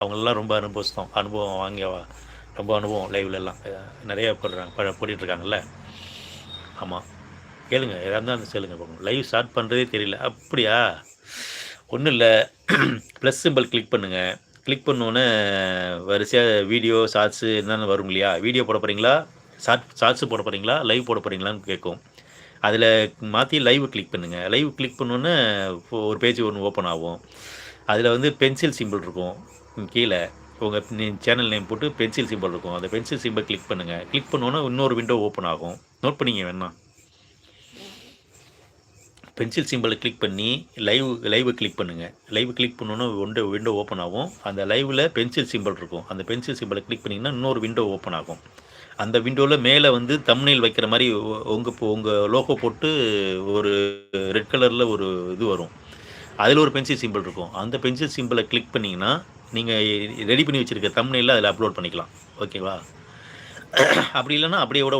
அவங்களெலாம் ரொம்ப அனுபவம் வாங்கி ரொம்ப அனுபவம் லைவ்லலாம் நிறைய போட்டுட்ருக்காங்கல்ல. ஆமாம், கேளுங்க, எதா இருந்தாலும் கேளுங்க. லைவ் ஸ்டார்ட் பண்ணுறதே தெரியல. அப்படியா? ஒன்றும் இல்லை. ப்ளஸ் சிம்பல் கிளிக் பண்ணுங்கள். கிளிக் பண்ணோன்னே வரிசையாக வீடியோ, ஷார்ட்ஸு என்னென்ன வரும் இல்லையா? வீடியோ போட போகிறீங்களா? ஷார்ட்ஸு போட போகிறீங்களா? லைவ் போட போகிறீங்களான்னு கேட்கும். அதில் மாற்றி லைவ் கிளிக் பண்ணுங்கள். லைவ் கிளிக் பண்ணோன்னே ஒரு பேஜ் ஒன்று ஓப்பன் ஆகும். அதில் வந்து பென்சில் சிம்பிள் இருக்கும். கீழே உங்கள் சேனல் நேம் போட்டு பென்சில் சிம்பிள் இருக்கும். அந்த பென்சில் சிம்பிள் கிளிக் பண்ணுங்கள். கிளிக் பண்ணோன்னே இன்னொரு விண்டோ ஓப்பன் ஆகும். நோட் பண்ணிங்க வேணா. பென்சில் சிம்பிளை கிளிக் பண்ணி லைவை கிளிக் பண்ணுங்கள். லைவ் கிளிக் பண்ணோன்னே விண்டோ ஓப்பன் ஆகும். அந்த லைவில் பென்சில் சிம்பிள் இருக்கும். அந்த பென்சில் சிம்பிளை கிளிக் பண்ணிங்கன்னா இன்னொரு விண்டோ ஓப்பன் ஆகும். அந்த விண்டோவில் மேலே வந்து தம்ப்நெயில் வைக்கிற மாதிரி உங்கள் லோகோ போட்டு ஒரு ரெட் கலரில் ஒரு இது வரும். அதில் ஒரு பென்சில் சிம்பிள் இருக்கும். அந்த பென்சில் சிம்பிளை கிளிக் பண்ணிங்கன்னா நீங்கள் ரெடி பண்ணி வச்சுருக்க தம்ப்நெயிலில் அதில் அப்லோட் பண்ணிக்கலாம். ஓகேவா? அப்படி இல்லைன்னா அப்படியே கூட